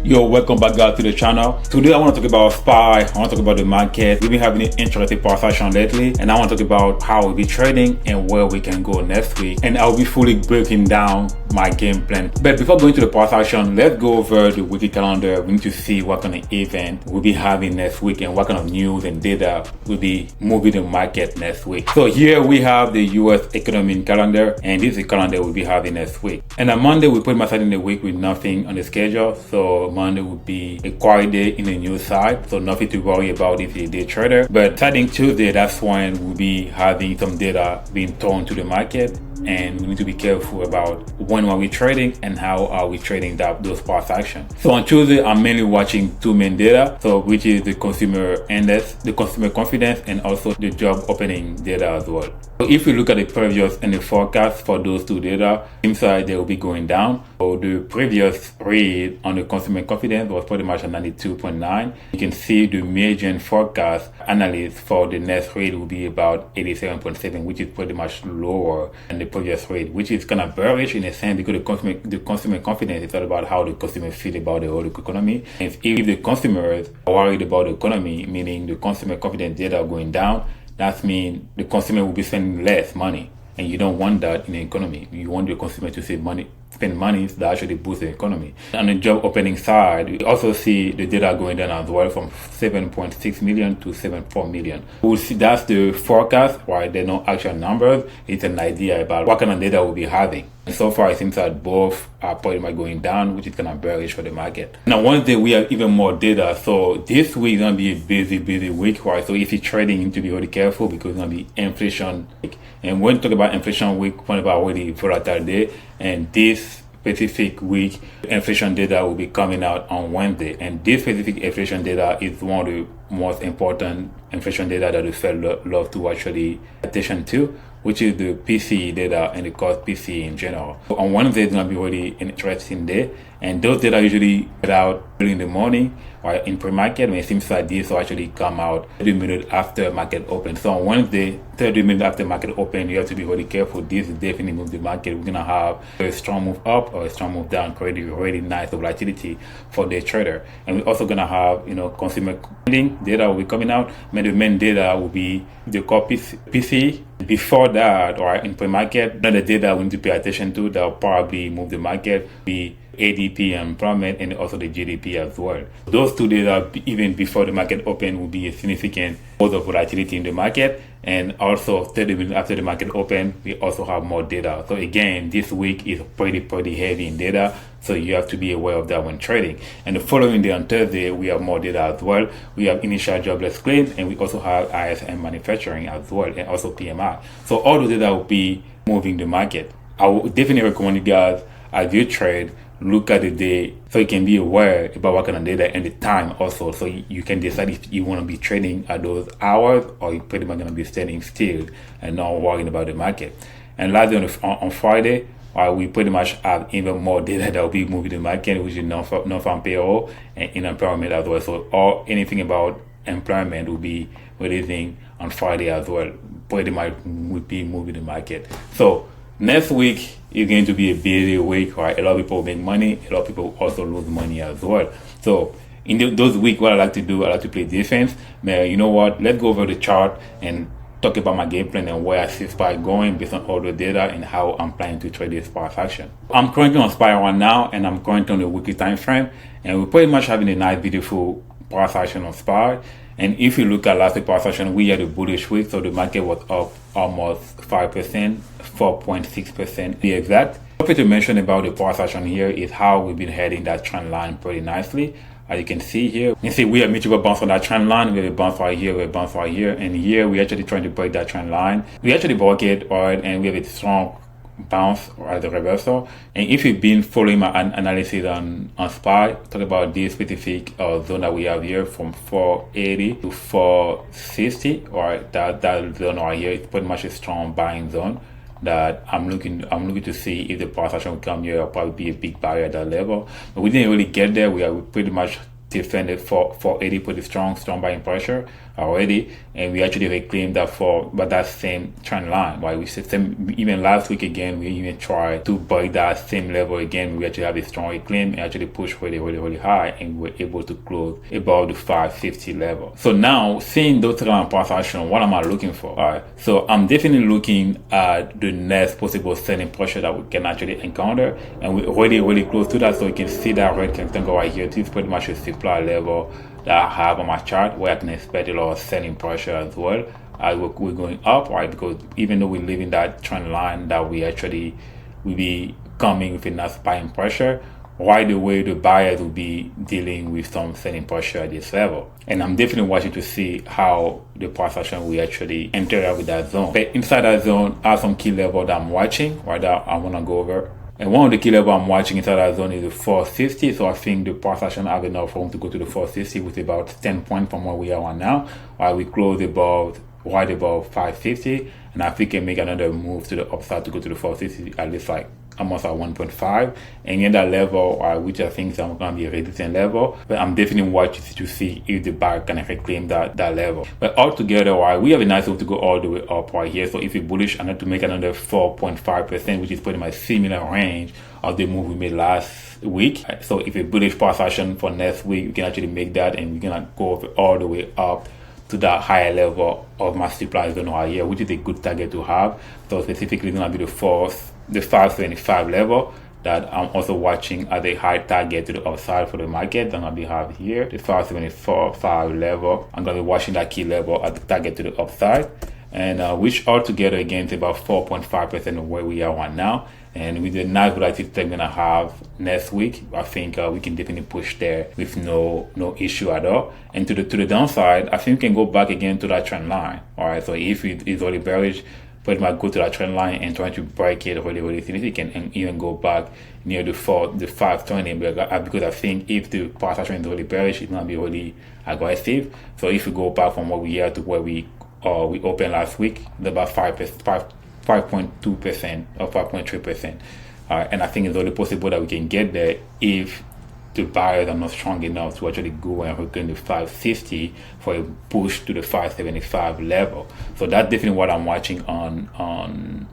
Yo, welcome back guys to the channel. Today I want to talk about SPY, I want to talk about the market. We've been having an interesting price action lately, and I want to talk about how we'll be trading and where we can go next week. And I'll be fully breaking down my game plan. But before going to the price action, let's go over the weekly calendar. We need to see what kind of event we'll be having next week and what kind of news and data will be moving the market next week. So here we have the US economic calendar, and this is the calendar we'll be having next week. And on Monday, we put my side in the week with nothing on the schedule. So Monday will be a quiet day in the news side, so nothing to worry about if you're a day trader. But starting Tuesday, that's when we'll be having some data being thrown to the market, and we need to be careful about when are we trading and how are we trading those price actions. So on Tuesday, I'm mainly watching two main data, so which is the consumer index, the consumer confidence, and also the job opening data as well. So if we look at the previous and the forecast for those two data, seems like they will be going down. So the previous read on the consumer confidence was pretty much at 92.9. You can see the median forecast analyst for the next read will be about 87.7, which is pretty much lower than the previous rate, which is kind of bearish in a sense because the consumer confidence is all about how the consumer feel about the whole economy. And if the consumers are worried about the economy, meaning the consumer confidence data going down, that means the consumer will be spending less money. And you don't want that in the economy. You want the consumer to save money, spend money that actually boosts the economy. On the job opening side, we also see the data going down as well from 7.6 million to 7.4 million. We'll see that's the forecast, right? They're not actual numbers. It's an idea about what kind of data we'll be having. And so far, it seems that both are pretty much going down, which is kind of bearish for the market. Now, Wednesday, we have even more data. So this week is going to be a busy week, right? So if you're trading, you need to be really careful because it's going to be inflation week. And when we talk about inflation week, when about already volatile day, and this specific week, inflation data will be coming out on Wednesday. And this specific inflation data is one of the most important inflation data that the Fed love to actually pay attention to, which is the PCE data and the cost PCE in general. So on Wednesday, it's going to be really an interesting day. And those data usually get out early in the morning or in pre-market, when it seems like this will actually come out 30 minutes after market open. So on Wednesday, 30 minutes after market open, you have to be really careful. This is definitely move the market. We're going to have a strong move up or a strong move down, creating really nice volatility for the trader. And we're also going to have, consumer spending data will be coming out. But the main data will be the core PCE. Before that, or in pre-market, another data we need to pay attention to that will probably move the market be ADP employment and also the GDP as well. Those two data, even before the market open, will be a significant cause of volatility in the market. And also 30 minutes after the market open, we also have more data. So again, this week is pretty heavy in data. So you have to be aware of that when trading. And the following day on Thursday, we have more data as well. We have initial jobless claims, and we also have ISM manufacturing as well, and also PMI. So all the data will be moving the market. I would definitely recommend you guys, as you trade, look at the day so you can be aware about what kind of data and the time also, so you can decide if you want to be trading at those hours or you're pretty much going to be standing still and not worrying about the market. And lastly, on Friday, we pretty much have even more data that will be moving the market, which is non-farm payroll and unemployment as well. So anything about employment will be releasing on Friday as well. Pretty much will be moving the market. So next week is going to be a busy week, right? A lot of people make money. A lot of people also lose money as well. So in those weeks, what I like to do, I like to play defense. Man, you know what? Let's go over the chart and talk about my game plan and where I see SPY going based on all the data and how I'm planning to trade this SPY action. I'm currently on SPY right now, and I'm currently on the weekly time frame, and we're pretty much having a nice, beautiful price action on SPY. And if you look at last week's price action, we had a bullish week, so the market was up almost 5%, 4.6% to be exact. Something to mention about the price action here is how we've been heading that trend line pretty nicely. As you can see here, we have mutual bounce on that trend line. We have a bounce right here, we have a bounce right here, and here we're actually trying to break that trend line. We actually broke it, right, and we have a strong bounce or the reversal. And if you've been following my analysis on SPY, talk about this specific zone that we have here from 480 to 460, right? That zone right here is pretty much a strong buying zone that I'm looking to see if the price action will come here. It'll probably be a big barrier at that level, but we didn't really get there. We pretty much defended 480 pretty strong buying pressure. already, and we actually reclaimed that but that same trend line. Right, we said even last week again, we even tried to break that same level again. We actually have a strong reclaim and actually push really high, and we were able to close above the 550 level. So now, seeing those kind of price action, what am I looking for? All right, so I'm definitely looking at the next possible selling pressure that we can actually encounter, and we're really close to that. So you can see that red rectangle right here. This is pretty much a supply level that I have on my chart, where I can expect a lot of selling pressure as well as we're going up, right? Because even though we're leaving that trend line, that we will be coming with enough buying pressure, right away the buyers will be dealing with some selling pressure at this level. And I'm definitely watching to see how the price action will actually enter with that zone. But inside that zone, I have some key level that I'm watching, right, that I want to go over. And one of the key level I'm watching inside that zone is the 450. So I think the price action have enough room to go to the 450 with about 10 points from where we are right now. While we close right above 550. And I think we can make another move to the upside to go to the 450, at least like almost at 1.5. And in that level, which I think is going to be a resistance level. But I'm definitely watching to see if the buyer can reclaim that level. But altogether, we have a nice move to go all the way up right here. So if you're bullish, I need to make another 4.5%, which is pretty much similar range of the move we made last week. So if a bullish price action for next week, we can actually make that, and we're going to go all the way up to that higher level of my supply zone right here, which is a good target to have. So specifically, it's going to be the 575 level that I'm also watching as a high target to the upside for the market. I'm going to have here the 575 level. I'm going to be watching that key level as the target to the upside, and which altogether again is about 4.5% of where we are right now. And with the nice volatility that we're gonna have next week, I think we can definitely push there with no issue at all. And to the downside, I think we can go back again to that trend line. All right, so if it is already bearish, pretty much go to that trend line and try to break it really significant, and even go back near the 520, because I think if the price action is really bearish, it's gonna be really aggressive. So if we go back from where we are to where we opened last week, it's about 5.2% or 5.3%. And I think it's only possible that we can get there if the buyers are not strong enough to actually go and reclaim the 550 for a push to the 575 level. So that's definitely what I'm watching on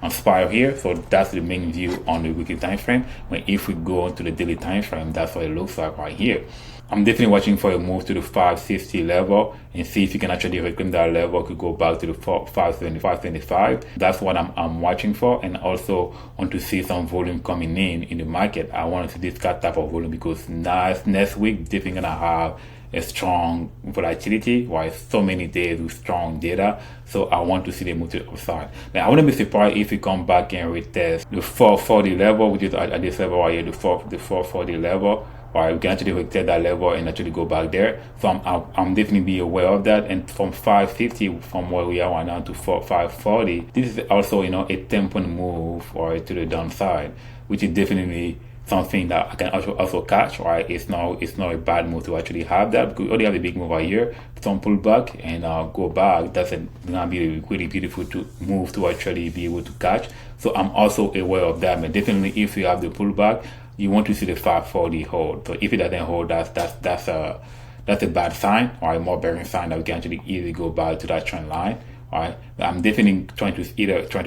Spire here. So that's the main view on the weekly time frame. But if we go into the daily time frame, that's what it looks like right here. I'm definitely watching for a move to the 560 level and see if you can actually reclaim that level to go back to the 575. That's what I'm watching for, and also want to see some volume coming in the market. I want to see this type of volume because next week definitely gonna have a strong volatility, right? So many days with strong data. So I want to see the move to the upside. Now I wouldn't be surprised if we come back and retest the 440 level, which is at this level right here, the 440 level. Right, we can actually retest that level and actually go back there. So I'm definitely be aware of that. And from 550, from where we are right now to 540, this is also, a 10-point move to the downside, which is definitely something that I can also catch. Right, it's not a bad move to actually have that, because we already have a big move right here. Some pullback and go back. That's gonna be a really beautiful move to actually be able to catch. So I'm also aware of that. But definitely, if you have the pullback, you want to see the 540 hold. So if it doesn't hold, that's a bad sign, or a more bearish sign that we can actually easily go back to that trend line. All right, I'm definitely trying to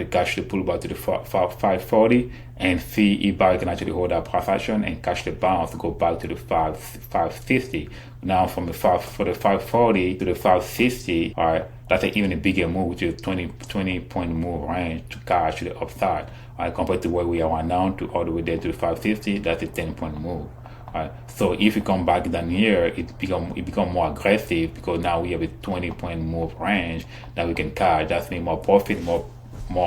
catch the pullback to the 540 and see if buyer can actually hold that price action and catch the bounce to go back to the 550. Now from the 540 to the 560, all right, that's even a bigger move, which is 20 point move range to catch the upside. All right, compared to where we are right now to all the way there to the 550, that's a 10-point move. Right. So if you come back down here, it become more aggressive, because now we have a 20-point move range that we can catch. That's mean more profit, more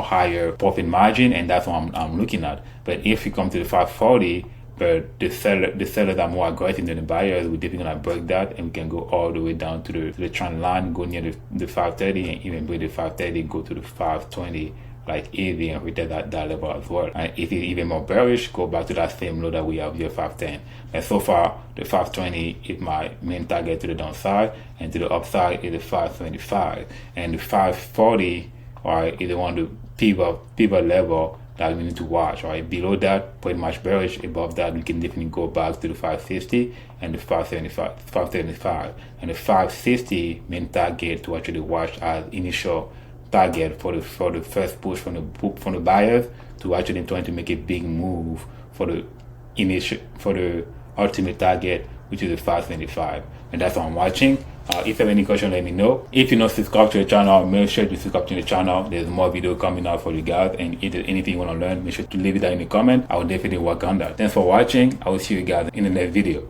higher profit margin, and that's what I'm looking at. But if you come to the 540, but the sellers are more aggressive than the buyers, we're definitely gonna break that, and we can go all the way down to the trend line, go near the 530, and even break the 530, go to the 520. Like easy, and retest that level as well. And if it's even more bearish, go back to that same low that we have here, 510. And so far, the 520 is my main target to the downside, and to the upside is the 575. And the 540, is the one, the pivot level that we need to watch. Right, below that, pretty much bearish. Above that, we can definitely go back to the 560 and the 575, and the 560 main target to actually watch as initial target for the first push from the buyers to actually trying to make a big move for the ultimate target, which is the 575. And that's what I'm watching. If you have any question, let me know. If you're not subscribed to the channel, make sure to subscribe to the channel. There's more video coming out for you guys, and if there's anything you want to learn, make sure to leave it down in the comment. I will definitely work on that. Thanks for watching. I will see you guys in the next video.